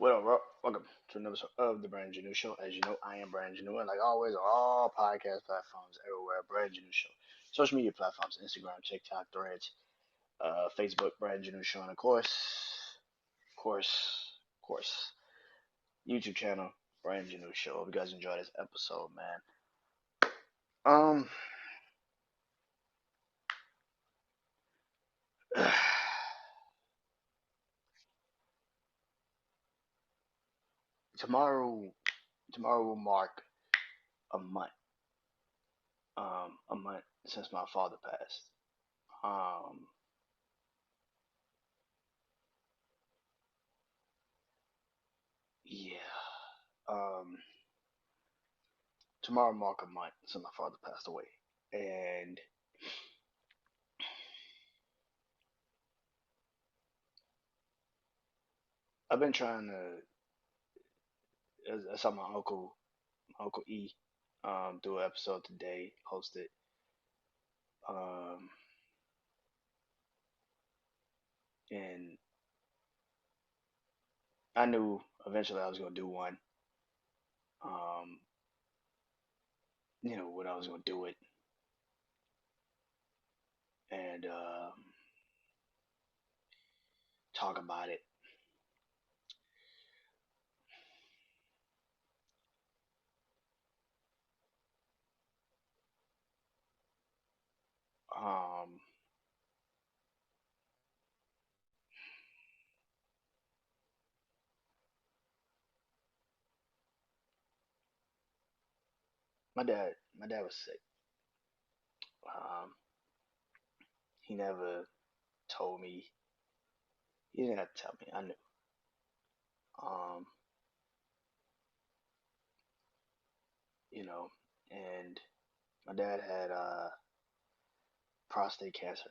Well, welcome to another episode of the Brand New Show. As you know, I am Brand New, and like always, on all podcast platforms everywhere, Brand New Show. Social media platforms: Instagram, TikTok, Threads, Facebook, Brand New Show, and of course, YouTube channel, Brand New Show. Hope you guys enjoy this episode, man. Um, tomorrow, tomorrow will mark a month. A month since my father passed. Um, yeah. Um, Tomorrow mark a month since my father passed away, and I've been trying to. I saw my uncle E, do an episode today, hosted. Um, and I knew eventually I was gonna do one. Um, when I was gonna do it, and talk about it. Um, my dad was sick. Um, he never told me. He didn't have to tell me. I knew. Um, you know, and my dad had prostate cancer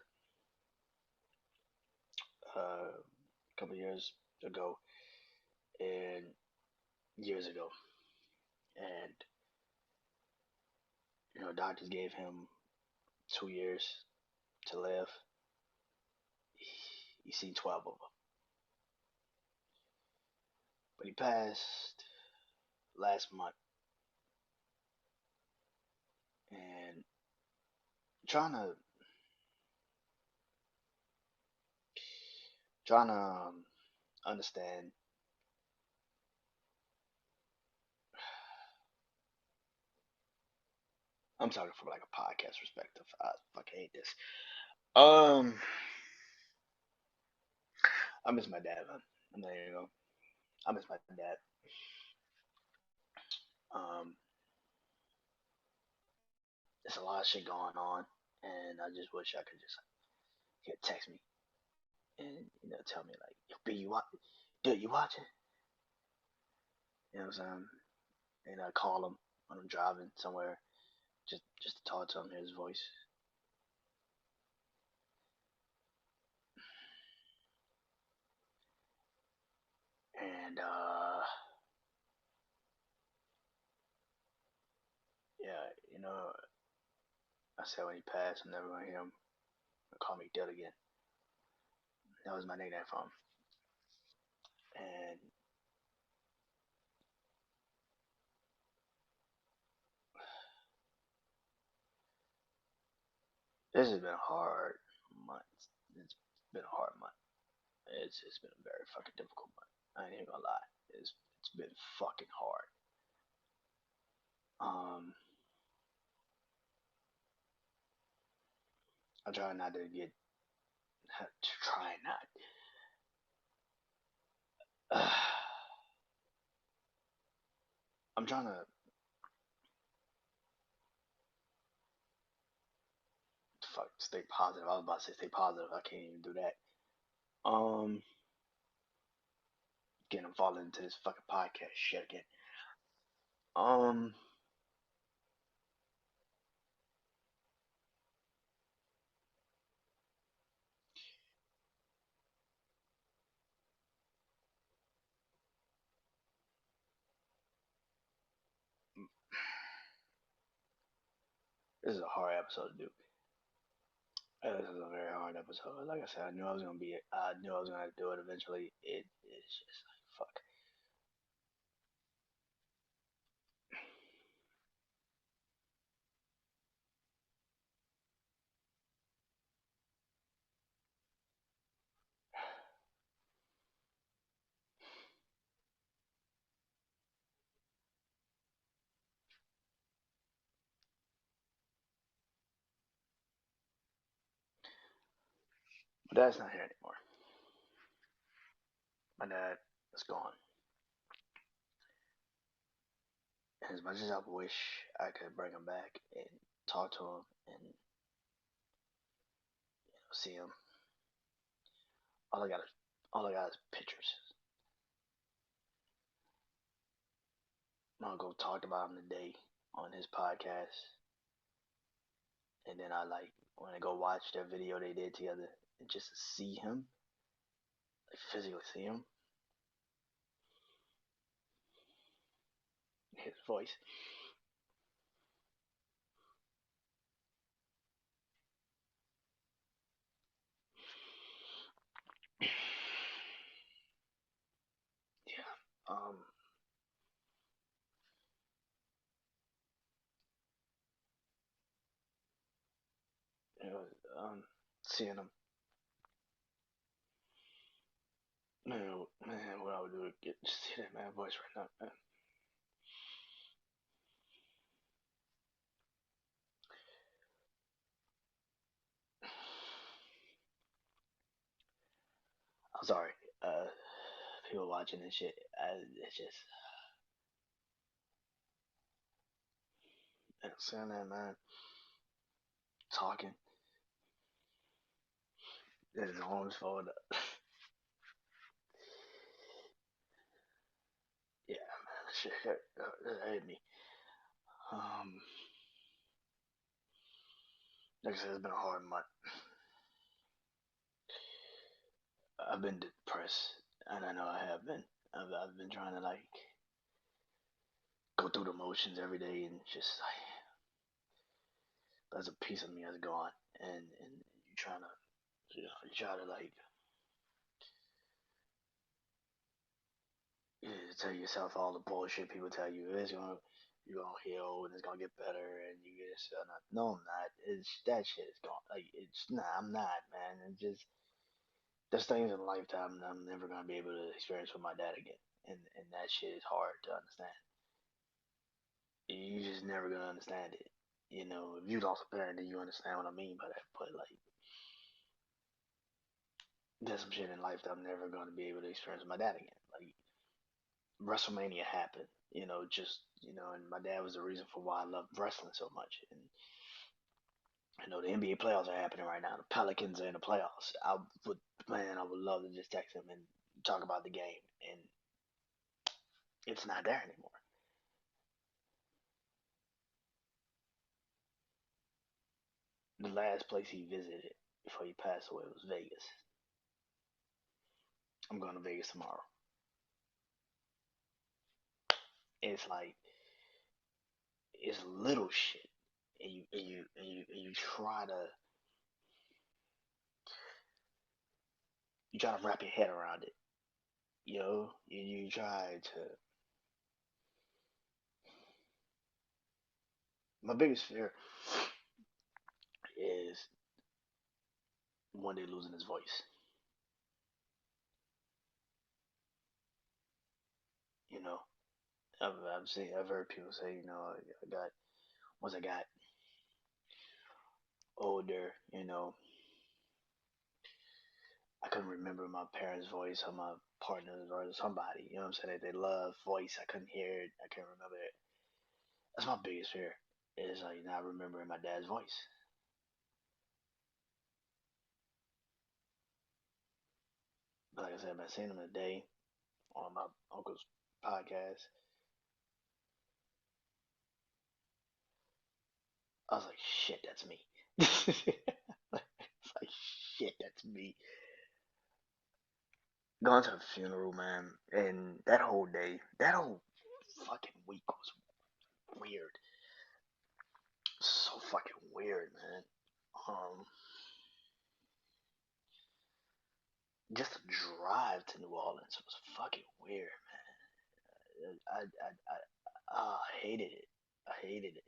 a couple years ago and years ago, and doctors gave him 2 years to live. He seen 12 of them, but he passed last month, and trying to trying to understand. I'm talking from like a podcast perspective. I fucking hate this. Um, I miss my dad, man. I'm not even gonna. I miss my dad. Um, there's a lot of shit going on, and I just wish I could just he'd text me and tell me like, "Yo, B, you watch? Dude, you watching?" You know what I'm saying? And I call him when I'm driving somewhere, just to talk to him, hear his voice. And yeah, I said when he passed, I'm never gonna hear him call me dead again. That was my nickname for him. And this has been a hard month. It's been a hard month. It's been a very fucking difficult month. I ain't even gonna lie. It's been fucking hard. Um, I try not to get to try not. I'm trying to stay positive. I was about to say stay positive. I can't even do that. Um, Again, I'm falling into this fucking podcast shit again. Um, this is a hard episode to do. This is a very hard episode. Like I said, I knew I was gonna do it eventually. It is just like fuck. My dad's not here anymore. My dad is gone. And as much as I wish I could bring him back and talk to him and see him, all I got is all I got is pictures. My uncle talked about him today on his podcast, and then I like when I go watch that video they did together, and just to see him, like physically see him, his voice. Yeah. You know, seeing him, man, what I would do to get just see that man voice right now, man. I'm sorry, people watching this shit. It's just, seeing that man talking, his arms folded up. Yeah, man, that shit hurt me. Um, like I said, it's been a hard month. I've been depressed, and I know I have been. I've been trying to like go through the motions every day, and just like there's a piece of me that's gone, and you trying to, you try to like tell yourself all the bullshit people tell you. You're gonna heal and it's gonna get better, and you get no, I'm not. It's that shit is gone. Like it's not. I'm not, man. It's just there's things in lifetime that I'm never gonna be able to experience with my dad again, and that shit is hard to understand. You just never gonna understand it. You know, if you lost a parent, then you understand what I mean by that. But like, there's some shit in life that I'm never gonna be able to experience with my dad again. Like WrestleMania happened, just and my dad was the reason for why I loved wrestling so much. And the NBA playoffs are happening right now. The Pelicans are in the playoffs. Would, man, I would love to just text him and talk about the game, and it's not there anymore. The last place he visited before he passed away was Vegas. I'm going to Vegas tomorrow. It's like it's little shit, and you try to wrap your head around it. You try to. My biggest fear is one day losing his voice. You know, I've heard people say, I got once I got older, I couldn't remember my parents' voice or my partner's or somebody. You know what I'm saying? That they love voice. I couldn't hear it. I can't remember it. That's my biggest fear. Is like not remembering my dad's voice. But like I said, I've seen him today on my uncle's podcast. I was like, shit, that's me. It's like, shit, that's me. Going to the funeral, man, and that whole day, that whole fucking week was weird. So fucking weird, man. Um, just to drive to New Orleans was fucking weird, man. I hated it. I hated it.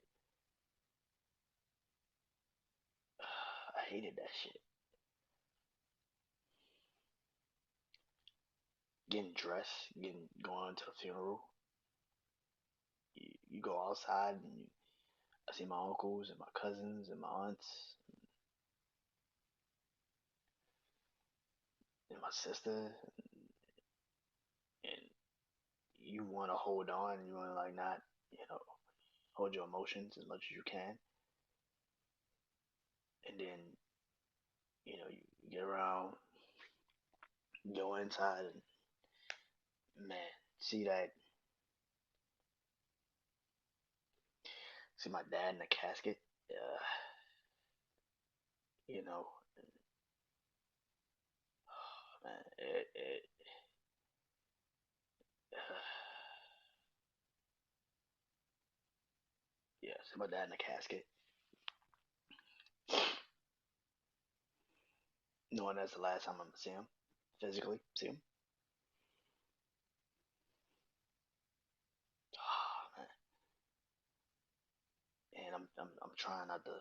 I hated that shit. Getting dressed, going to the funeral. You go outside and I see my uncles and my cousins and my aunts. my sister, and you want to hold on, you want to like not, you know, hold your emotions as much as you can, and then you get around, go inside, and man, see that, see my dad in the casket, you know, man, yeah, see my dad in the casket, knowing that's the last time I'm gonna see him, physically see him. Oh, man. And I'm trying not to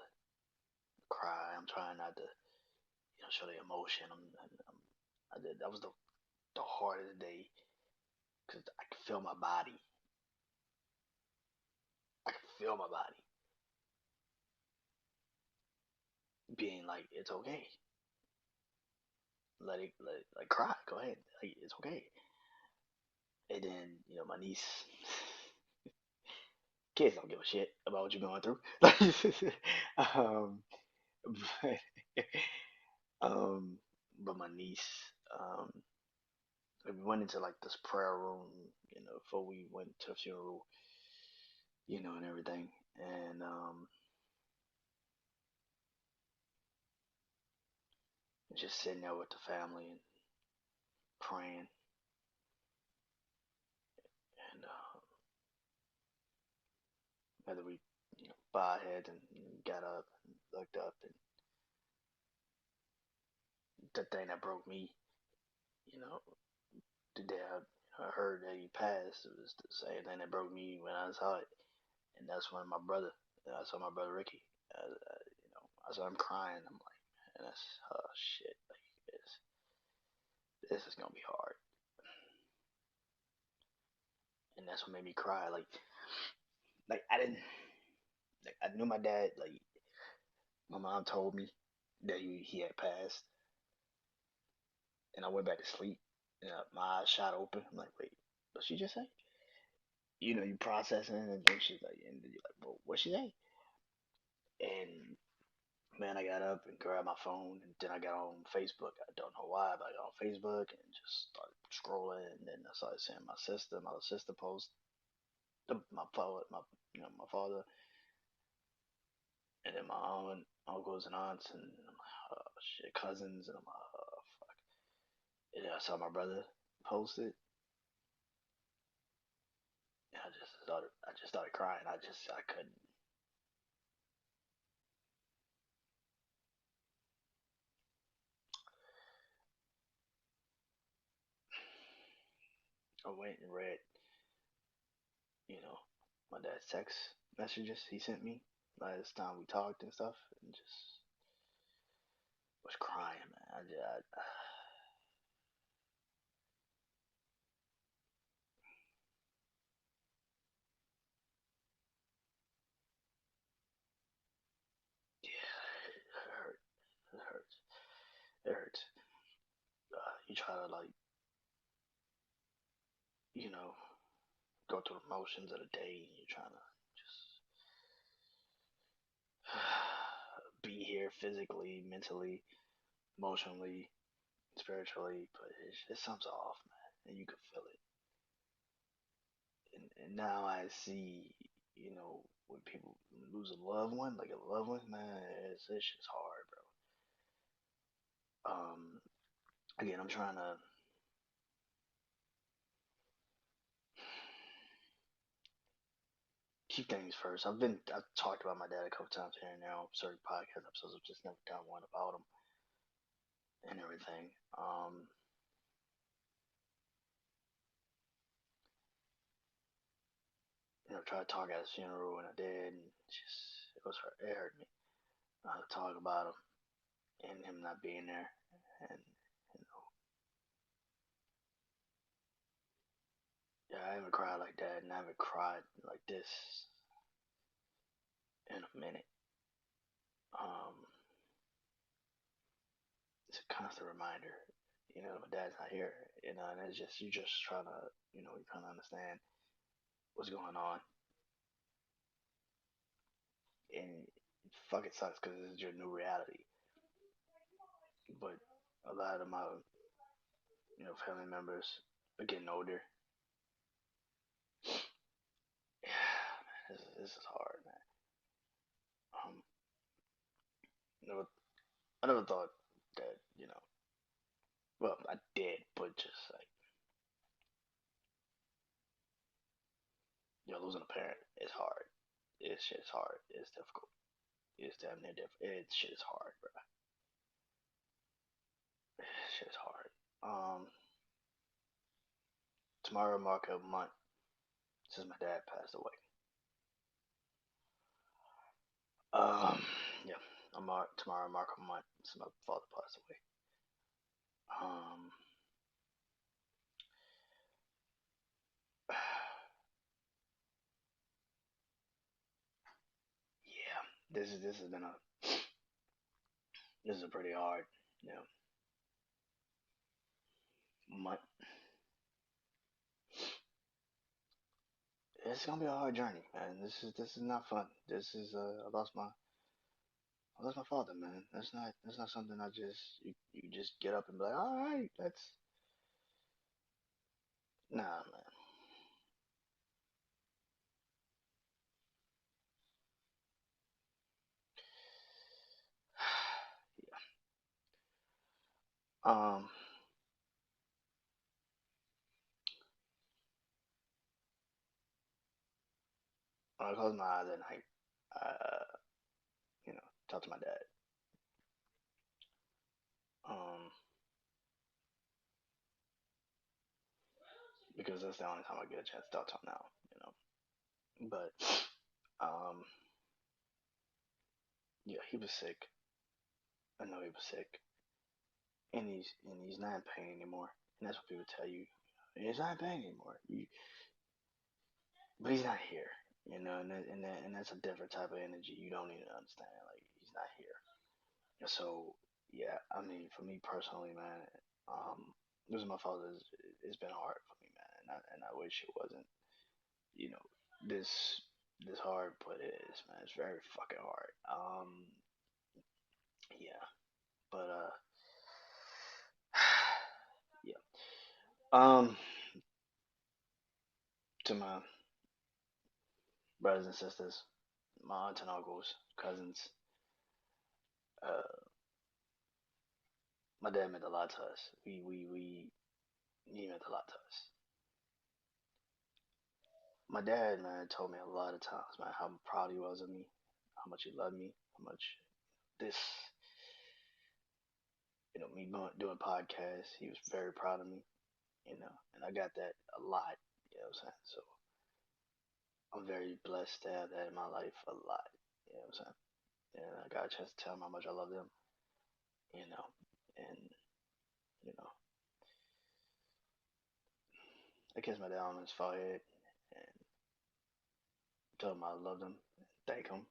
cry. I'm trying not to, show the emotion. I did. That was the hardest day because I could feel my body. I could feel my body being like, it's okay. Let it, like, cry. Go ahead. Like, it's okay. And then, my niece, kids don't give a shit about what you're going through. um, but, um, but my niece, um, we went into like this prayer room, before we went to the funeral, and everything. And just sitting there with the family and praying. And whether we, bow our heads and got up and looked up, and the thing that broke me, you know, the day I heard that he passed, it was the same thing that broke me when I saw it. And that's when my brother, I saw my brother Ricky. I saw him crying. I'm like, man, that's oh shit. Like this is gonna be hard. And that's what made me cry. Like I didn't, like I knew my dad. Like my mom told me that he had passed, and I went back to sleep. And my eyes shot open. I'm like, wait, what she just say? You processing, and then she's like, and then you're like, bro, what she say? And man, I got up and grabbed my phone, and then I got on Facebook. I don't know why, but I got on Facebook and just started scrolling, and then I started seeing my little sister post my father, my father, and then my aunt, uncles and aunts, and I'm like, oh shit, cousins, and I'm like, oh fuck. And then I saw my brother post it, and I just started crying. I couldn't. I went and read, you know, my dad's text messages he sent me last time we talked and stuff, and just was crying, man. Yeah, it hurt. It hurts. It hurts. You try to like, you know, go through the motions of the day, and you're trying to just be here physically, mentally, emotionally, spiritually, but it's something's off, man, and you can feel it. And now I see, when people lose a loved one, like a loved one, man, it's just hard, bro. Again, I'm trying to keep things first. I've talked about my dad a couple times here and there on certain podcast episodes. I've just never done one about him and everything. Try to talk at his funeral, and I did, and it hurt me. To talk about him and him not being there, and you know, yeah, I haven't cried like that, and I haven't cried like this in a minute. Um, it's a constant reminder. My dad's not here, and it's just you just trying to, you're trying to understand what's going on, and fuck it sucks because this is your new reality. But a lot of my, family members are getting older. Yeah, man, this is hard, man. Um, never, I never thought that, well, I did, but just like, losing a parent is hard. It's shit's hard. It's difficult. It's damn near difficult. It's shit's hard, bro. Shit's hard. Tomorrow mark a month since my dad passed away. Um, yeah, tomorrow mark a month since my father passed away. Um, yeah, this has been a this is a pretty hard, you know, month. It's gonna be a hard journey, man. This is not fun. This is I lost my father, man. That's not something I just you just get up and be like, all right, that's nah, man. Um, when I close my eyes at night, talk to my dad. Um, because that's the only time I get a chance to talk to him now, you know. But um, yeah, he was sick. I know he was sick, and he's not in pain anymore. And that's what people tell you. He's not in pain anymore. But he's not here, and that's a different type of energy. You don't even understand. Like he's not here. So yeah, I mean, for me personally, man, losing my father it's been hard for me, man, and I wish it wasn't, you know, this this hard, but it is, man. It's very fucking hard. Yeah, but yeah. Um, to my brothers and sisters, my aunts and uncles, cousins, uh, my dad meant a lot to us. He meant a lot to us. My dad, man, told me a lot of times, man, how proud he was of me, how much he loved me, how much this, me doing podcasts. He was very proud of me, and I got that a lot. You know what I'm saying? So I'm very blessed to have that in my life a lot. You know what I'm saying? And I got a chance to tell him how much I love him. You know, and you know, I kissed my dad on his forehead and told him I loved him, and thank him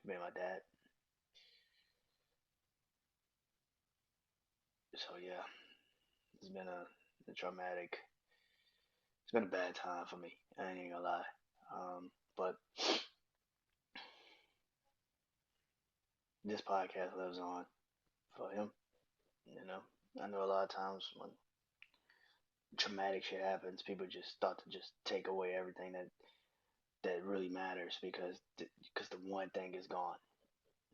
for being my dad. So yeah, it's been a traumatic. It's been a bad time for me. I ain't even gonna lie. But this podcast lives on for him. You know, I know a lot of times when traumatic shit happens, people just start to just take away everything that really matters because the one thing is gone.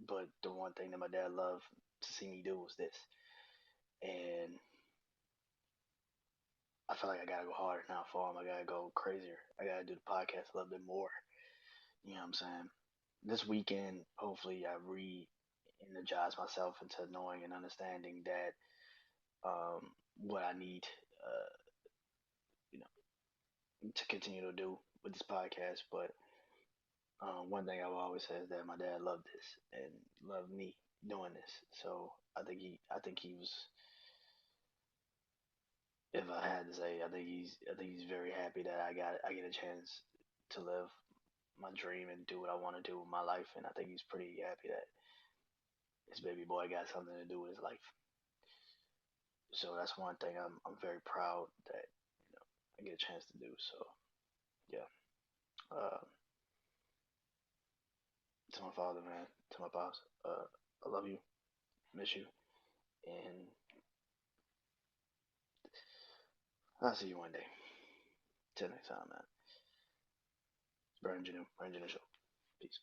But the one thing that my dad loved to see me do was this, and I feel like I gotta go harder now for him. I gotta go crazier. I gotta do the podcast a little bit more. You know what I'm saying? This weekend, hopefully, I re-energize myself into knowing and understanding that what I need, uh, you know, to continue to do with this podcast. But one thing I will always say is that my dad loved this and loved me doing this. So I think he was. If I had to say, I think he's very happy that I get a chance to live my dream and do what I want to do with my life, and I think he's pretty happy that his baby boy got something to do with his life. So that's one thing I'm very proud that I get a chance to do. So yeah, uh, to my father, man, to my pops, I love you, miss you, and I'll see you one day. Till next time, man. It's Brandon Show. Peace.